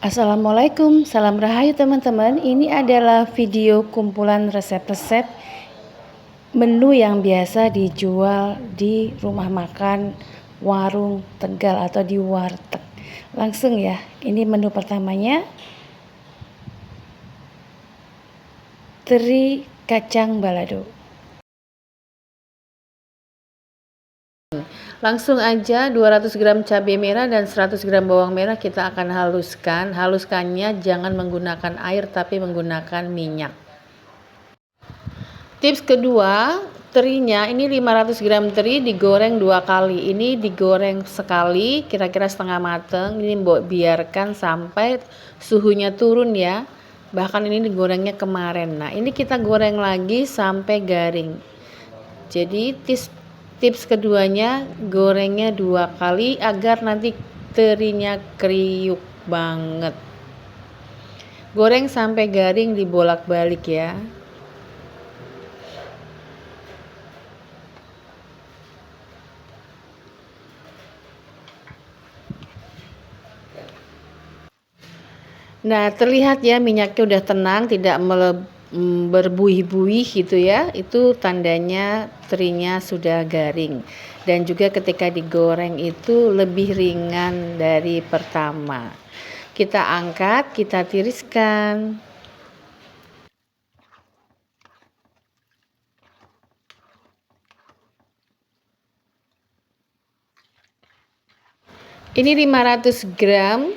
Assalamualaikum, salam rahayu teman-teman. Ini adalah video kumpulan resep-resep menu yang biasa dijual di rumah makan, warung Tegal atau di warteg. Langsung ya, ini menu pertamanya, teri kacang balado. Langsung aja 200 gram cabai merah dan 100 gram bawang merah kita akan haluskan. Haluskannya jangan menggunakan air tapi menggunakan minyak. Tips kedua, terinya ini 500 gram teri digoreng 2 kali. Ini digoreng sekali kira-kira setengah mateng. Ini biarkan sampai suhunya turun ya. Bahkan ini digorengnya kemarin. Nah, ini kita goreng lagi sampai garing. Jadi tips keduanya, gorengnya 2 kali agar nanti terinya kriuk banget. Goreng sampai garing, dibolak-balik ya. Nah, terlihat ya minyaknya udah tenang, tidak berbuih-buih gitu ya. Itu tandanya terinya sudah garing. Dan juga ketika digoreng itu lebih ringan dari pertama. Kita angkat, kita tiriskan. Ini 500 gram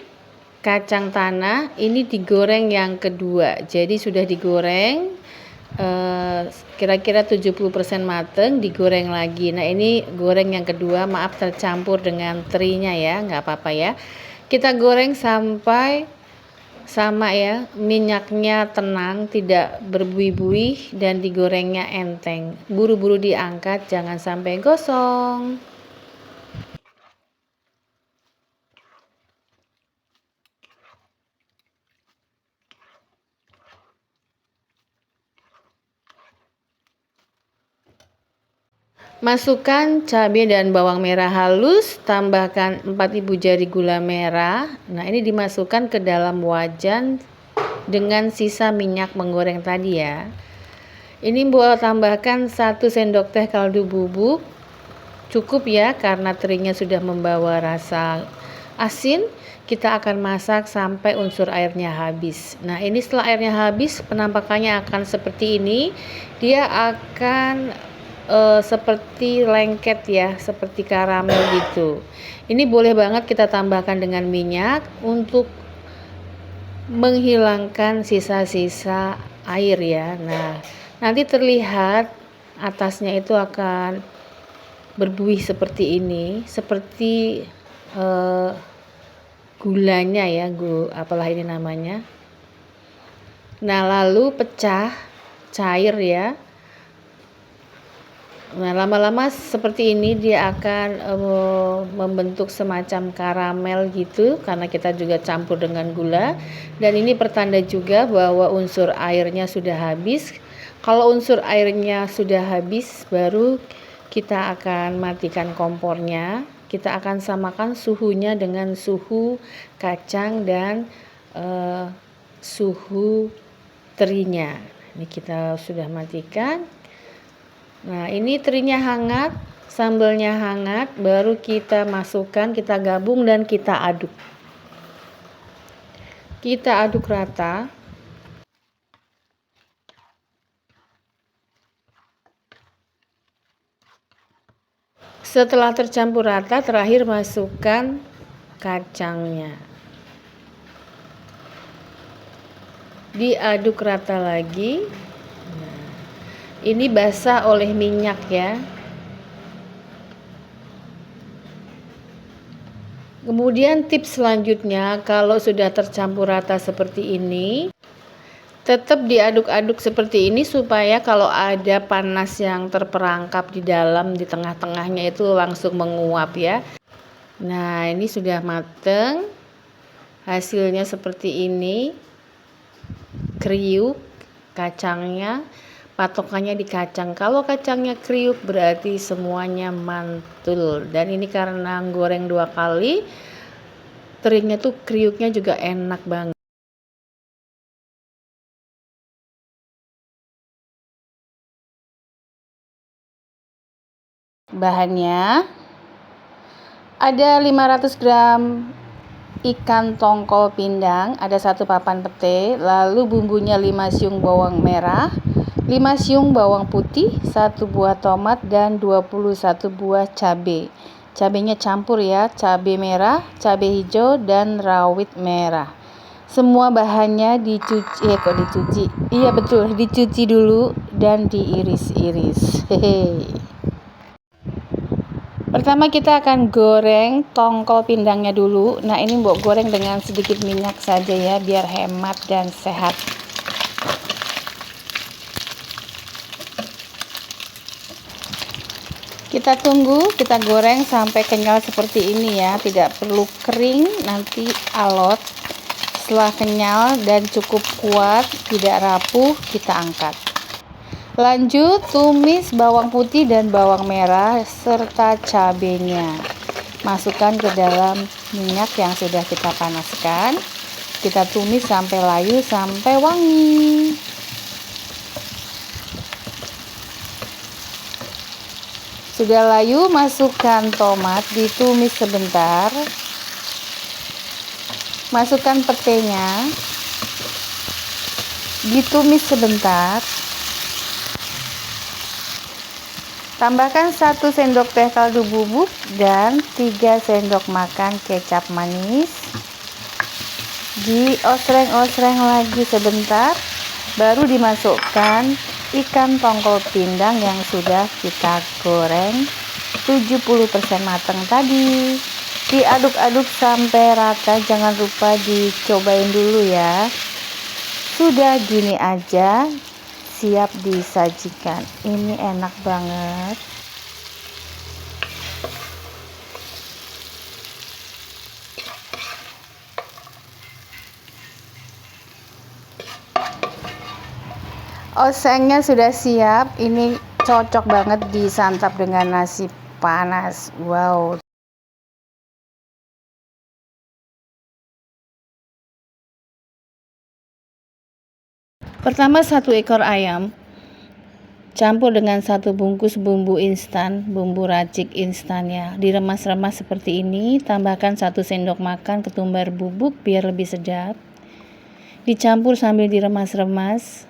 kacang tanah, ini digoreng yang kedua. Jadi sudah digoreng kira-kira 70% mateng, digoreng lagi. Nah, ini goreng yang kedua, maaf tercampur dengan terinya ya, nggak apa-apa ya. Kita goreng sampai sama ya, minyaknya tenang, tidak berbuih-buih dan digorengnya enteng. Buru-buru diangkat, jangan sampai gosong. Masukkan cabai dan bawang merah halus, tambahkan 4000 jari gula merah. Nah, ini dimasukkan ke dalam wajan dengan sisa minyak menggoreng tadi ya. Ini boleh tambahkan 1 sendok teh kaldu bubuk. Cukup ya karena terinya sudah membawa rasa asin. Kita akan masak sampai unsur airnya habis. Nah, ini setelah airnya habis, penampakannya akan seperti ini. Dia akan seperti lengket ya, seperti karamel gitu. Ini boleh banget kita tambahkan dengan minyak untuk menghilangkan sisa-sisa air ya. Nah, nanti terlihat atasnya itu akan berbuih seperti ini, seperti gulanya ya, apalah ini namanya. Nah, lalu pecah cair ya. Nah, lama-lama seperti ini dia akan membentuk semacam karamel gitu karena kita juga campur dengan gula. Dan ini pertanda juga bahwa unsur airnya sudah habis. Kalau unsur airnya sudah habis, baru kita akan matikan kompornya. Kita akan samakan suhunya dengan suhu kacang dan suhu terinya. Ini kita sudah matikan. Nah, ini terinya hangat, sambelnya hangat, baru kita masukkan, kita gabung dan kita aduk. Kita aduk rata. Setelah tercampur rata, terakhir masukkan kacangnya. Diaduk rata lagi. Ini basah oleh minyak ya. Kemudian tips selanjutnya, kalau sudah tercampur rata seperti ini, tetap diaduk-aduk seperti ini supaya kalau ada panas yang terperangkap di dalam, di tengah-tengahnya itu langsung menguap ya. Nah, ini sudah mateng. Hasilnya seperti ini. Kriuk kacangnya. Patokannya di kacang. Kalau kacangnya kriuk berarti semuanya mantul. Dan ini karena goreng 2 kali, Teringnya tuh kriuknya juga enak banget. Bahannya ada 500 gram ikan tongkol pindang, ada 1 papan pete, lalu bumbunya 5 siung bawang merah, 5 siung bawang putih, 1 buah tomat, dan 21 buah cabai. Cabenya campur ya, cabai merah, cabai hijau, dan rawit merah. Semua bahannya dicuci, iya betul, dicuci dulu dan diiris-iris. Hehe. Pertama kita akan goreng tongkol pindangnya dulu. Nah ini mbok goreng dengan sedikit minyak saja ya, biar hemat dan sehat. Kita tunggu, kita goreng sampai kenyal seperti ini ya, tidak perlu kering, nanti alot. Setelah kenyal dan cukup kuat, tidak rapuh, kita angkat. Lanjut tumis bawang putih dan bawang merah serta cabenya. Masukkan ke dalam minyak yang sudah kita panaskan. Kita tumis sampai layu, sampai wangi. Sudah layu, masukkan tomat, ditumis sebentar. Masukkan petenya, ditumis sebentar. Tambahkan 1 sendok teh kaldu bubuk dan 3 sendok makan kecap manis. Diosreng-osreng lagi sebentar, baru dimasukkan ikan tongkol pindang yang sudah kita goreng 70% matang tadi. Diaduk-aduk sampai rata, jangan lupa dicobain dulu ya. Sudah gini aja, siap disajikan. Ini enak banget. Osengnya sudah siap. Ini cocok banget disantap dengan nasi panas. Wow. Pertama 1 ekor ayam. Campur dengan 1 bungkus bumbu instan, bumbu racik instan ya. Diremas-remas seperti ini, tambahkan 1 sendok makan ketumbar bubuk biar lebih sedap. Dicampur sambil diremas-remas.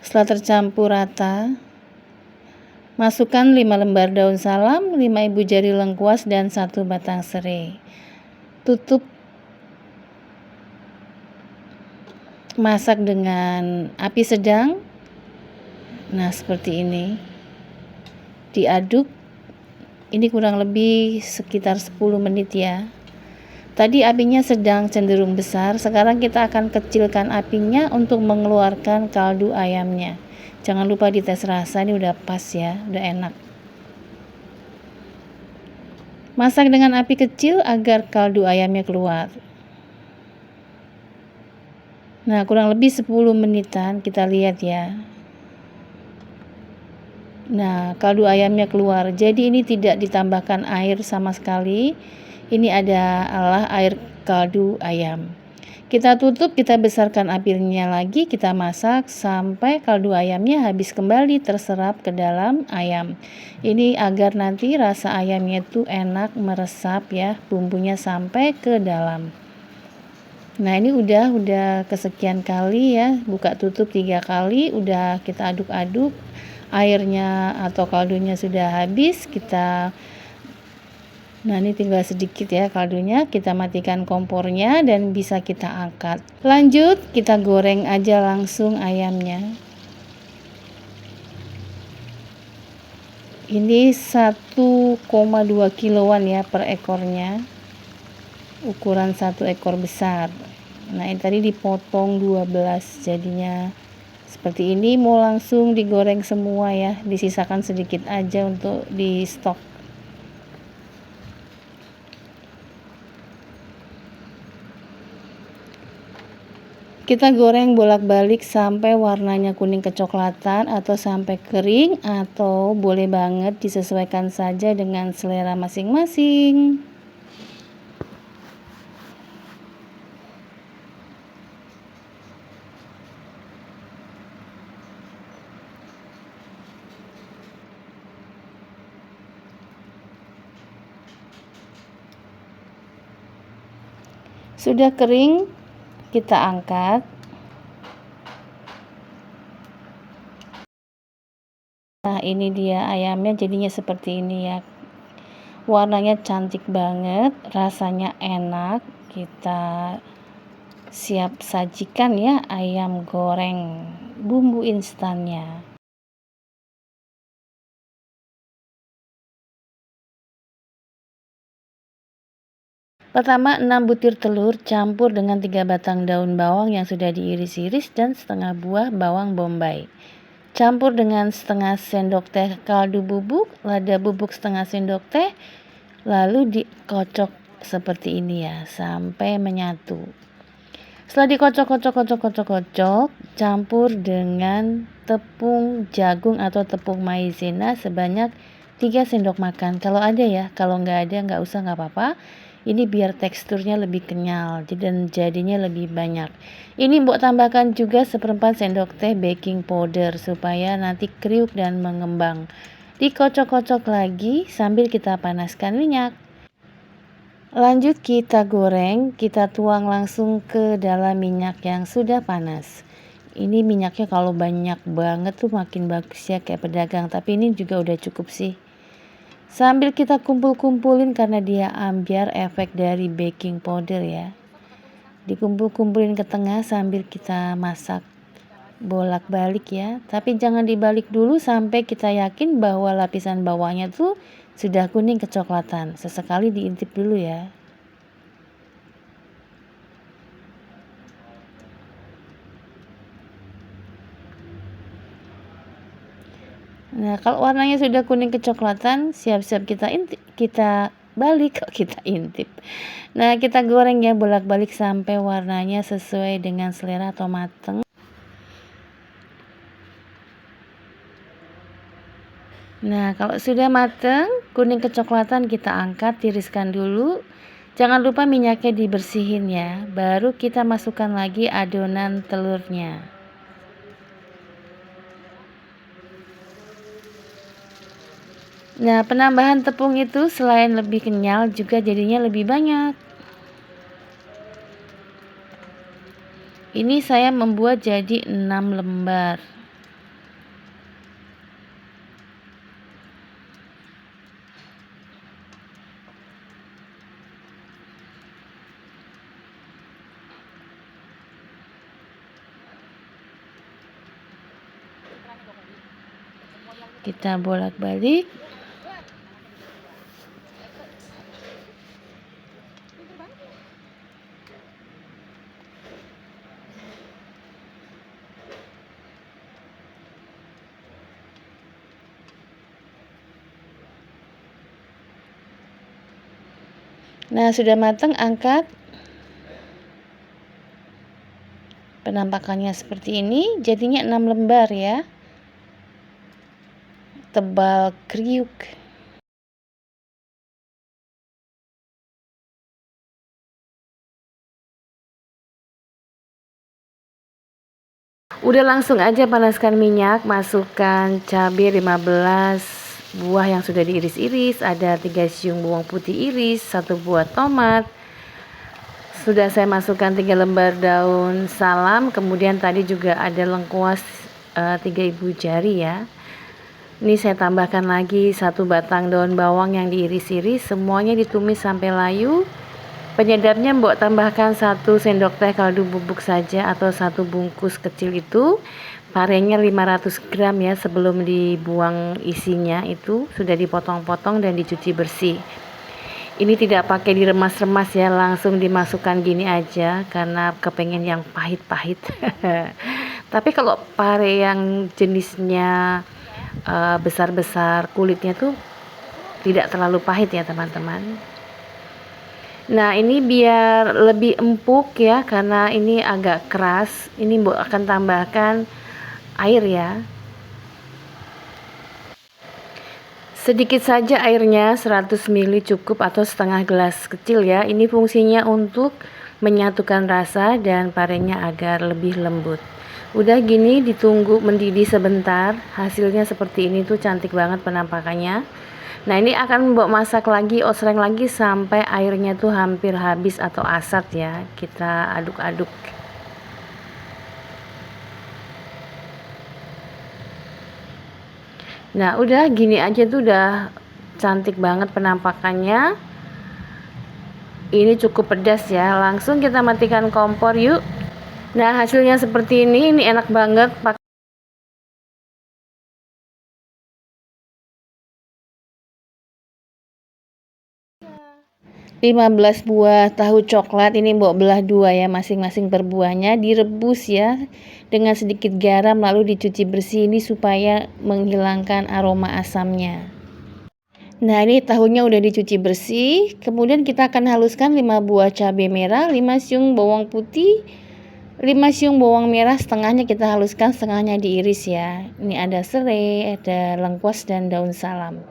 Setelah tercampur rata, masukkan 5 lembar daun salam, 5 ibu jari lengkuas, dan 1 batang serai. Tutup, masak dengan api sedang. Nah seperti ini. Diaduk, ini kurang lebih sekitar 10 menit ya. Tadi apinya sedang cenderung besar, sekarang kita akan kecilkan apinya untuk mengeluarkan kaldu ayamnya. Jangan lupa dites rasa, ini udah pas ya, udah enak. Masak dengan api kecil agar kaldu ayamnya keluar. Nah, kurang lebih 10 menitan, kita lihat ya. Nah, kaldu ayamnya keluar. Jadi ini tidak ditambahkan air sama sekali. Ini adalah air kaldu ayam. Kita tutup, kita besarkan apinya lagi, kita masak sampai kaldu ayamnya habis kembali terserap ke dalam ayam. Ini agar nanti rasa ayamnya itu enak meresap ya, bumbunya sampai ke dalam. Nah ini udah kesekian kali ya, buka tutup 3 kali, udah kita aduk-aduk, airnya atau kaldunya sudah habis, nah ini tinggal sedikit ya kaldunya, kita matikan kompornya dan bisa kita angkat. Lanjut kita goreng aja langsung ayamnya. Ini 1,2 kiloan ya per ekornya, ukuran 1 ekor besar. Nah ini tadi dipotong 12, jadinya seperti ini. Mau langsung digoreng semua ya, disisakan sedikit aja untuk di stok. Kita goreng bolak-balik sampai warnanya kuning kecoklatan atau sampai kering, atau boleh banget disesuaikan saja dengan selera masing-masing. Sudah kering, kita angkat. Nah, ini dia ayamnya jadinya seperti ini ya. Warnanya cantik banget, rasanya enak. Kita siap sajikan ya ayam goreng bumbu instannya. Pertama, 6 butir telur campur dengan 3 batang daun bawang yang sudah diiris-iris dan setengah buah bawang bombay. Campur dengan setengah sendok teh kaldu bubuk, lada bubuk setengah sendok teh, lalu dikocok seperti ini ya, sampai menyatu. Setelah dikocok, campur dengan tepung jagung atau tepung maizena sebanyak 3 sendok makan. Kalau ada ya, kalau nggak ada nggak usah, nggak apa-apa. Ini biar teksturnya lebih kenyal dan jadinya lebih banyak. Ini Mbok tambahkan juga seperempat sendok teh baking powder supaya nanti kriuk dan mengembang. Dikocok-kocok lagi sambil kita panaskan minyak. Lanjut kita goreng, kita tuang langsung ke dalam minyak yang sudah panas. Ini minyaknya kalau banyak banget tuh makin bagus ya kayak pedagang, tapi ini juga udah cukup sih. Sambil kita kumpul-kumpulin karena dia ambiar efek dari baking powder ya. Dikumpul-kumpulin ke tengah sambil kita masak bolak-balik ya. Tapi jangan dibalik dulu sampai kita yakin bahwa lapisan bawahnya tuh sudah kuning kecoklatan. Sesekali diintip dulu ya. Nah, kalau warnanya sudah kuning kecoklatan, siap-siap kita balik, kok kita intip. Nah, kita goreng ya bolak-balik sampai warnanya sesuai dengan selera atau mateng. Nah, kalau sudah mateng, kuning kecoklatan kita angkat, tiriskan dulu. Jangan lupa minyaknya dibersihin ya. Baru kita masukkan lagi adonan telurnya. Nah, penambahan tepung itu selain lebih kenyal juga jadinya lebih banyak. Ini saya membuat jadi 6 lembar. Kita bolak-balik. Nah, sudah matang, angkat. Penampakannya seperti ini, jadinya 6 lembar ya. Tebal kriuk. Udah langsung aja panaskan minyak, masukkan cabai 15 buah yang sudah diiris-iris, ada 3 siung bawang putih iris, 1 buah tomat. Sudah saya masukkan 3 lembar daun salam, kemudian tadi juga ada lengkuas 3 ibu jari ya. Ini saya tambahkan lagi 1 batang daun bawang yang diiris-iris, semuanya ditumis sampai layu. Penyedapnya Mbok tambahkan 1 sendok teh kaldu bubuk saja atau 1 bungkus kecil itu. Parenya 500 gram ya, sebelum dibuang isinya itu sudah dipotong-potong dan dicuci bersih. Ini tidak pakai diremas-remas ya, langsung dimasukkan gini aja karena kepengen yang pahit-pahit. Tapi kalau pare yang jenisnya besar-besar kulitnya tuh tidak terlalu pahit ya teman-teman. Nah, ini biar lebih empuk ya, karena ini agak keras. Ini Mbok akan tambahkan air ya. Sedikit saja airnya, 100 ml cukup atau setengah gelas kecil ya. Ini fungsinya untuk menyatukan rasa dan parenya agar lebih lembut. Udah gini ditunggu mendidih sebentar. Hasilnya seperti ini tuh cantik banget penampakannya. Nah, ini akan Mbok masak lagi, osreng lagi sampai airnya tuh hampir habis atau asat ya. Kita aduk-aduk. Nah, udah gini aja tuh udah cantik banget penampakannya. Ini cukup pedas ya. Langsung kita matikan kompor yuk. Nah, hasilnya seperti ini enak banget. 15 buah tahu coklat ini Mbok belah dua ya, masing-masing per buahnya, direbus ya dengan sedikit garam lalu dicuci bersih ini supaya menghilangkan aroma asamnya. Nah, ini tahunya udah dicuci bersih. Kemudian kita akan haluskan 5 buah cabai merah, 5 siung bawang putih, 5 siung bawang merah, setengahnya kita haluskan, setengahnya diiris ya. Ini ada serai, ada lengkuas dan daun salam.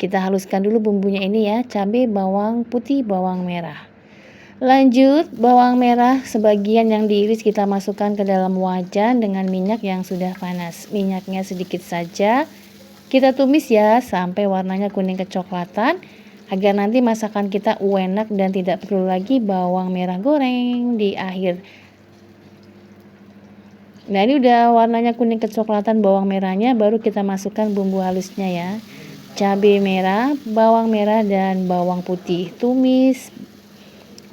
Kita haluskan dulu bumbunya ini ya, cabai, bawang putih, bawang merah. Lanjut, bawang merah sebagian yang diiris kita masukkan ke dalam wajan dengan minyak yang sudah panas. Minyaknya sedikit saja. Kita tumis ya sampai warnanya kuning kecoklatan agar nanti masakan kita enak dan tidak perlu lagi bawang merah goreng di akhir. Nah, ini udah warnanya kuning kecoklatan bawang merahnya, baru kita masukkan bumbu halusnya ya. Cabai merah, bawang merah dan bawang putih. Tumis.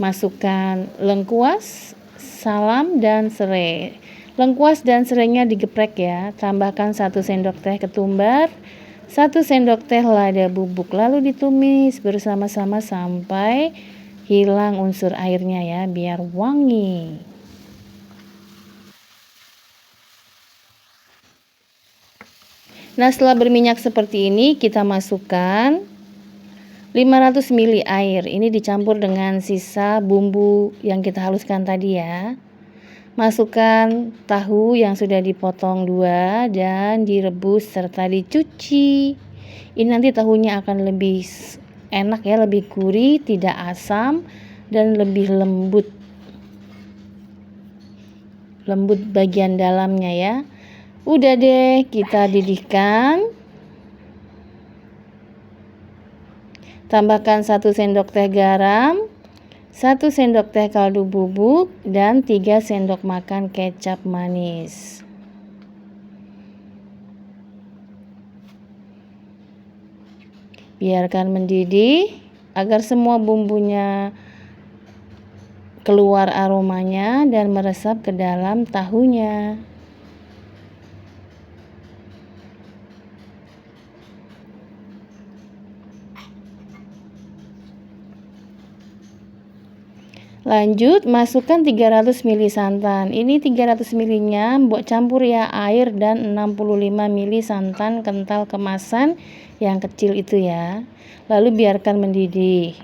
Masukkan lengkuas, salam dan serai. Lengkuas dan serainya digeprek ya. Tambahkan 1 sendok teh ketumbar, 1 sendok teh lada bubuk, lalu ditumis bersama-sama sampai hilang unsur airnya ya, biar wangi. Nah, setelah berminyak seperti ini kita masukkan 500 ml air. Ini dicampur dengan sisa bumbu yang kita haluskan tadi ya. Masukkan tahu yang sudah dipotong 2 dan direbus serta dicuci. Ini nanti tahunya akan lebih enak ya, lebih gurih, tidak asam dan lebih lembut. Lembut bagian dalamnya ya. Udah deh, kita didihkan. Tambahkan 1 sendok teh garam, 1 sendok teh kaldu bubuk, dan 3 sendok makan kecap manis. Biarkan mendidih agar semua bumbunya keluar aromanya dan meresap ke dalam tahunya. Lanjut, masukkan 300 ml santan. Ini 300 ml-nya Mbok campur ya air dan 65 ml santan kental kemasan yang kecil itu ya. Lalu biarkan mendidih.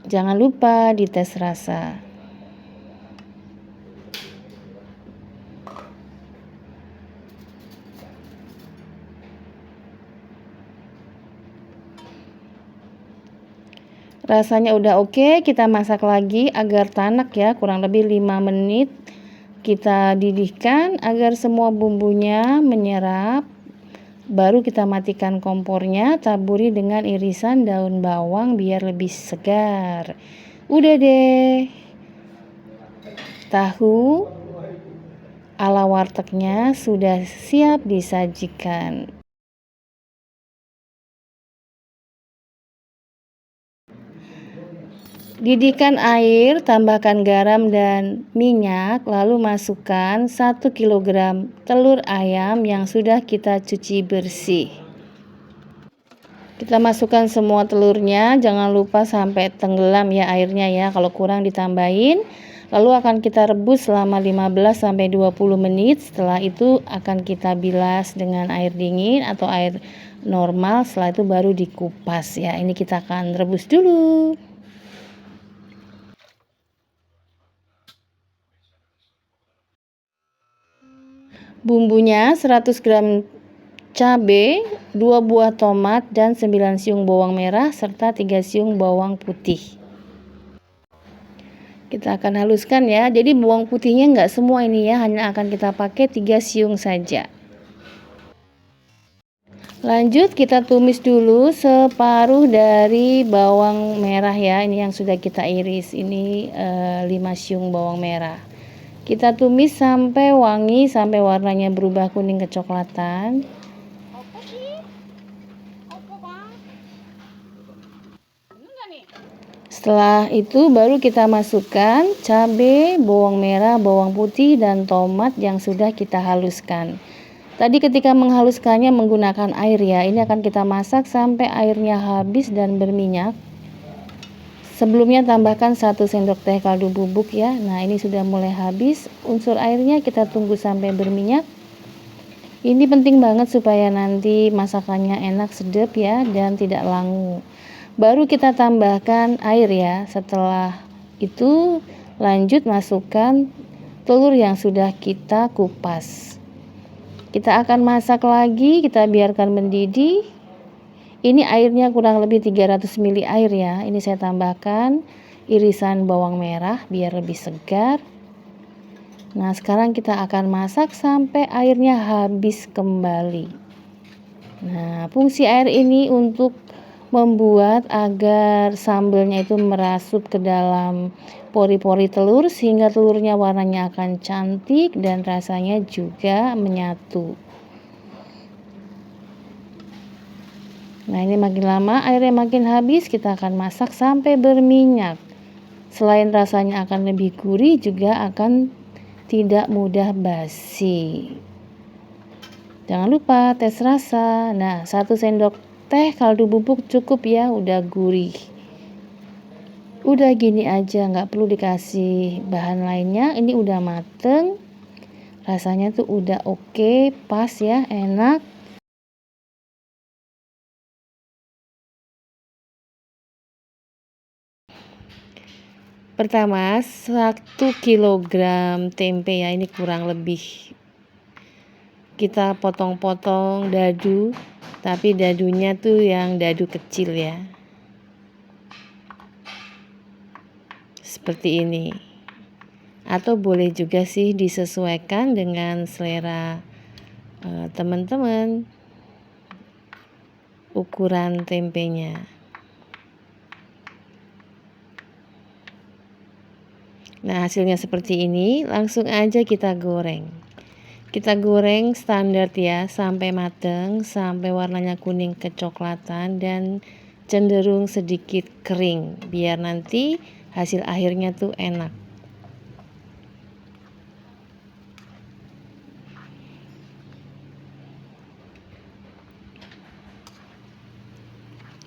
Jangan lupa dites rasa. Rasanya udah oke, kita masak lagi agar tanak ya, kurang lebih 5 menit. Kita didihkan agar semua bumbunya menyerap. Baru kita matikan kompornya, taburi dengan irisan daun bawang biar lebih segar. Udah deh. Tahu ala wartegnya sudah siap disajikan. Didihkan air, tambahkan garam dan minyak, lalu masukkan 1 kg telur ayam yang sudah kita cuci bersih. Kita masukkan semua telurnya, jangan lupa sampai tenggelam ya airnya ya, kalau kurang ditambahin. Lalu akan kita rebus selama 15 sampai 20 menit. Setelah itu akan kita bilas dengan air dingin atau air normal. Setelah itu baru dikupas ya. Ini kita akan rebus dulu. Bumbunya 100 gram cabai, 2 buah tomat, dan 9 siung bawang merah serta 3 siung bawang putih. Kita akan haluskan ya. Jadi bawang putihnya enggak semua ini ya, hanya akan kita pakai 3 siung saja. Lanjut kita tumis dulu separuh dari bawang merah ya. Ini yang sudah kita iris. Ini 5 siung bawang merah. Kita tumis sampai wangi, sampai warnanya berubah kuning kecoklatan. Setelah itu baru kita masukkan cabai, bawang merah, bawang putih, dan tomat yang sudah kita haluskan. Tadi ketika menghaluskannya menggunakan air ya, ini akan kita masak sampai airnya habis dan berminyak. Sebelumnya tambahkan 1 sendok teh kaldu bubuk ya. Nah ini sudah mulai habis. Unsur airnya kita tunggu sampai berminyak. Ini penting banget supaya nanti masakannya enak, sedap ya, dan tidak langu. Baru kita tambahkan air ya. Setelah itu lanjut masukkan telur yang sudah kita kupas. Kita akan masak lagi, kita biarkan mendidih. Ini airnya kurang lebih 300 ml air ya. Ini saya tambahkan irisan bawang merah biar lebih segar. Nah, sekarang kita akan masak sampai airnya habis kembali. Nah, fungsi air ini untuk membuat agar sambalnya itu merasuk ke dalam pori-pori telur sehingga telurnya warnanya akan cantik dan rasanya juga menyatu. Nah ini makin lama airnya makin habis, kita akan masak sampai berminyak. Selain rasanya akan lebih gurih, juga akan tidak mudah basi. Jangan lupa tes rasa. Nah 1 sendok teh kaldu bubuk cukup ya, udah gurih. Udah gini aja, nggak perlu dikasih bahan lainnya. Ini udah mateng, rasanya tuh udah oke, pas ya, enak. Pertama 1 kilogram tempe ya, ini kurang lebih kita potong-potong dadu, tapi dadunya tuh yang dadu kecil ya, seperti ini. Atau boleh juga sih disesuaikan dengan selera teman-teman ukuran tempenya. Nah hasilnya seperti ini, langsung aja kita goreng. Kita goreng standar ya, sampai mateng, sampai warnanya kuning kecoklatan dan cenderung sedikit kering, biar nanti hasil akhirnya tuh enak.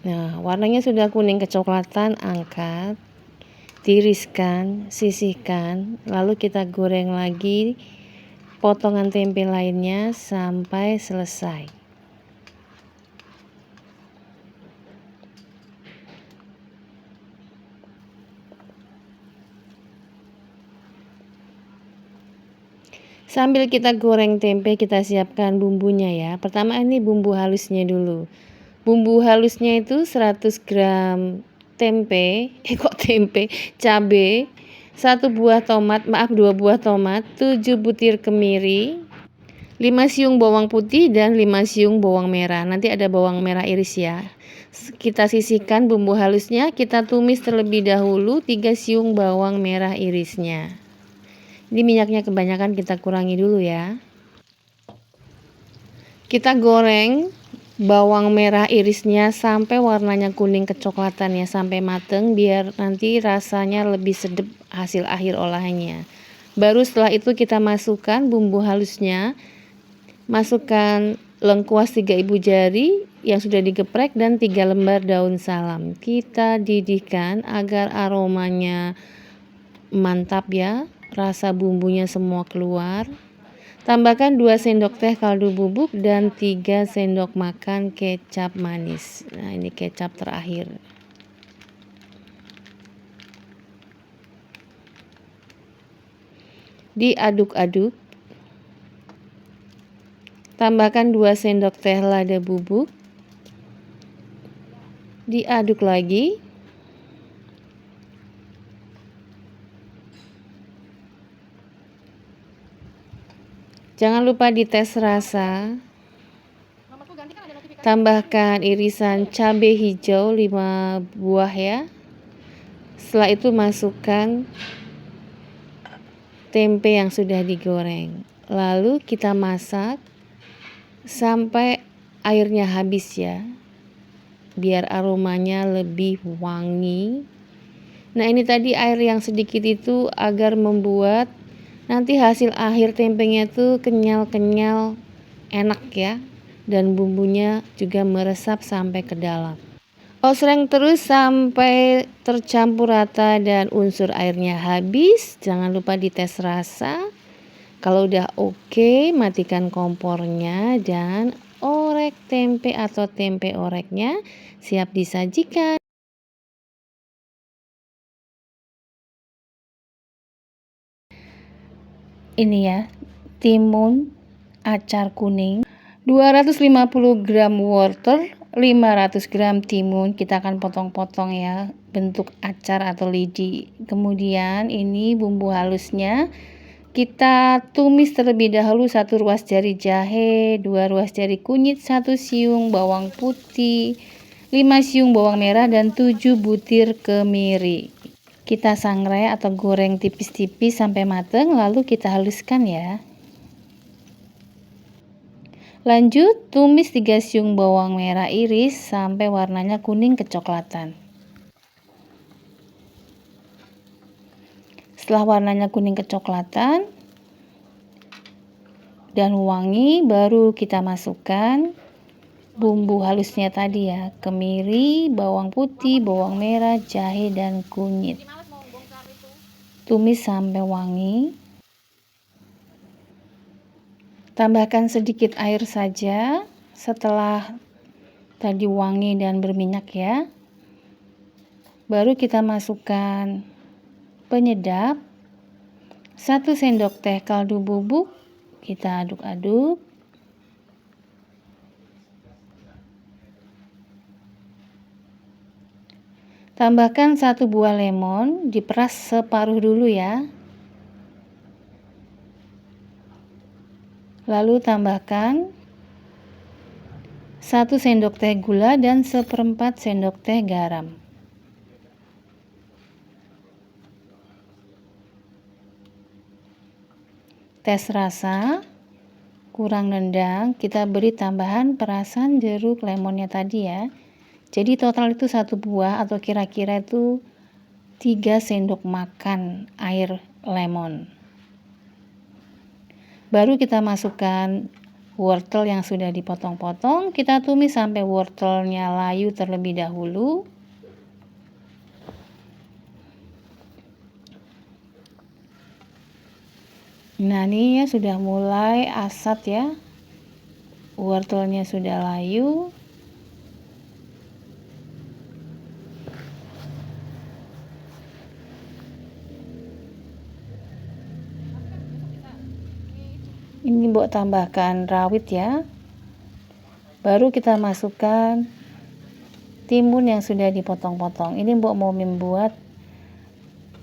Nah warnanya sudah kuning kecoklatan, angkat, tiriskan, sisihkan, lalu kita goreng lagi potongan tempe lainnya sampai selesai. Sambil kita goreng tempe, kita siapkan bumbunya ya. Pertama ini bumbu halusnya dulu. Bumbu halusnya itu 100 gram tempe, cabai, 1 buah tomat, 2 buah tomat, 7 butir kemiri, 5 siung bawang putih dan 5 siung bawang merah. Nanti ada bawang merah iris ya. Kita sisihkan bumbu halusnya, kita tumis terlebih dahulu 3 siung bawang merah irisnya. Ini minyaknya kebanyakan, kita kurangi dulu ya. Kita goreng bawang merah irisnya sampai warnanya kuning kecoklatan ya, sampai mateng biar nanti rasanya lebih sedap hasil akhir olahannya. Baru setelah itu kita masukkan bumbu halusnya, masukkan lengkuas 3 ibu jari yang sudah digeprek dan 3 lembar daun salam. Kita didihkan agar aromanya mantap ya, rasa bumbunya semua keluar. Tambahkan 2 sendok teh kaldu bubuk dan 3 sendok makan kecap manis. Nah, ini kecap terakhir. Diaduk-aduk. Tambahkan 2 sendok teh lada bubuk. Diaduk lagi. Jangan lupa dites rasa. Tambahkan irisan cabai hijau 5 buah ya. Setelah itu masukkan tempe yang sudah digoreng. Lalu kita masak sampai airnya habis ya. Biar aromanya lebih wangi. Nah, ini tadi air yang sedikit itu agar membuat nanti hasil akhir tempenya tuh kenyal-kenyal, enak ya, dan bumbunya juga meresap sampai ke dalam. Osreng terus sampai tercampur rata dan unsur airnya habis. Jangan lupa dites rasa. Kalau udah oke, matikan kompornya dan orek tempe atau tempe oreknya siap disajikan. Ini ya, timun acar kuning, 250 gram wortel, 500 gram timun kita akan potong-potong ya, bentuk acar atau lidi. Kemudian ini bumbu halusnya kita tumis terlebih dahulu, 1 ruas jari jahe, 2 ruas jari kunyit, 1 siung bawang putih, 5 siung bawang merah, dan 7 butir kemiri. Kita sangrai atau goreng tipis-tipis sampai matang, lalu kita haluskan ya. Lanjut tumis 3 siung bawang merah iris sampai warnanya kuning kecoklatan. Setelah warnanya kuning kecoklatan dan wangi, baru kita masukkan bumbu halusnya tadi ya, kemiri, bawang putih, bawang merah, jahe, dan kunyit. Tumis sampai wangi. Tambahkan sedikit air saja setelah tadi wangi dan berminyak ya. Baru kita masukkan penyedap, 1 sendok teh kaldu bubuk, kita aduk-aduk. Tambahkan 1 buah lemon, diperas separuh dulu ya. Lalu tambahkan 1 sendok teh gula dan 1/4 sendok teh garam. Tes rasa, kurang nendang, kita beri tambahan perasan jeruk lemonnya tadi ya. Jadi total itu 1 buah atau kira-kira itu 3 sendok makan air lemon. Baru kita masukkan wortel yang sudah dipotong-potong, kita tumis sampai wortelnya layu terlebih dahulu. Nah, ini ya sudah mulai asat ya. Wortelnya sudah layu. Ini Mbok tambahkan rawit ya. Baru kita masukkan timun yang sudah dipotong-potong. Ini Mbok mau membuat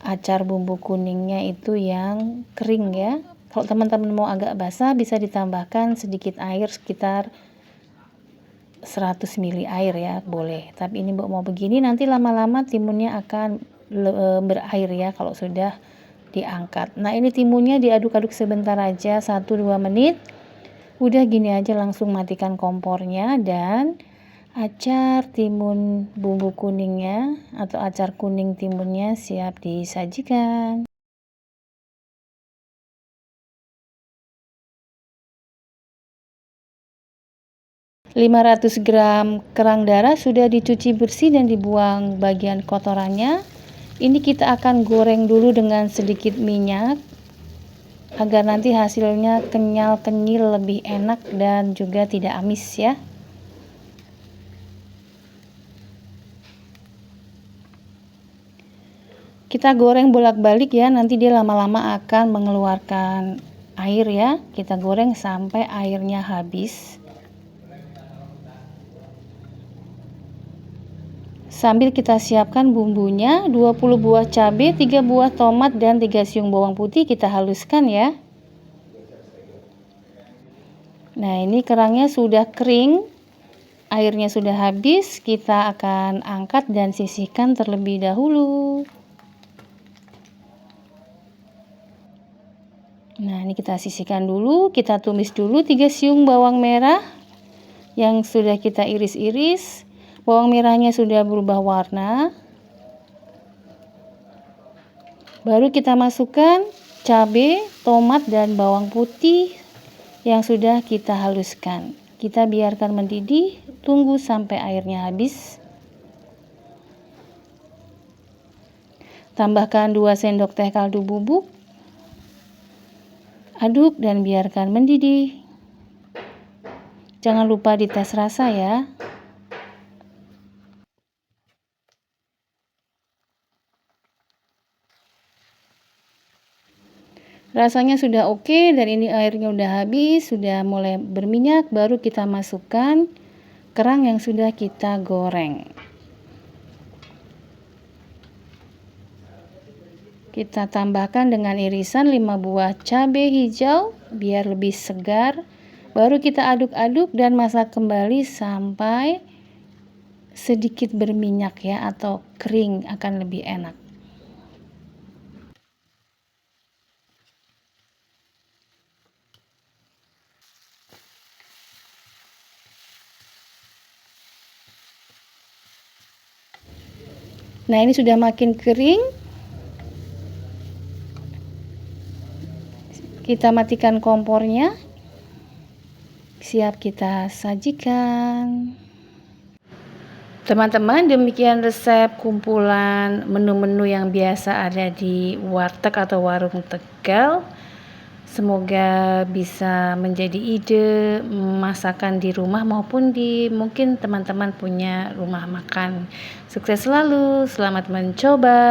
acar bumbu kuningnya itu yang kering ya. Kalau teman-teman mau agak basah, bisa ditambahkan sedikit air, sekitar 100 ml air ya, boleh. Tapi ini Mbok mau begini, nanti lama-lama timunnya akan berair ya kalau sudah diangkat. Nah, ini timunnya diaduk-aduk sebentar aja, 1-2 menit. Udah gini aja langsung matikan kompornya dan acar timun bumbu kuningnya atau acar kuning timunnya siap disajikan. 500 gram kerang darah sudah dicuci bersih dan dibuang bagian kotorannya. Ini kita akan goreng dulu dengan sedikit minyak agar nanti hasilnya kenyal-kenyil, lebih enak dan juga tidak amis ya. Kita goreng bolak-balik ya, nanti dia lama-lama akan mengeluarkan air ya. Kita goreng sampai airnya habis. Sambil kita siapkan bumbunya, 20 buah cabai, 3 buah tomat, dan 3 siung bawang putih kita haluskan ya. Nah, ini kerangnya sudah kering, airnya sudah habis, kita akan angkat dan sisihkan terlebih dahulu. Nah, ini kita sisihkan dulu, kita tumis dulu 3 siung bawang merah yang sudah kita iris-iris. Bawang merahnya sudah berubah warna. Baru kita masukkan cabai, tomat, dan bawang putih yang sudah kita haluskan. Kita biarkan mendidih, tunggu sampai airnya habis. Tambahkan 2 sendok teh kaldu bubuk. Aduk dan biarkan mendidih. Jangan lupa dites rasa ya. Rasanya sudah oke dan ini airnya udah habis, sudah mulai berminyak, baru kita masukkan kerang yang sudah kita goreng. Kita tambahkan dengan irisan 5 buah cabai hijau biar lebih segar. Baru kita aduk-aduk dan masak kembali sampai sedikit berminyak ya, atau kering, akan lebih enak. Nah, ini sudah makin kering. Kita matikan kompornya. Siap kita sajikan. Teman-teman, demikian resep kumpulan menu-menu yang biasa ada di warteg atau warung Tegal. Semoga bisa menjadi ide masakan di rumah maupun di mungkin teman-teman punya rumah makan. Sukses selalu, selamat mencoba.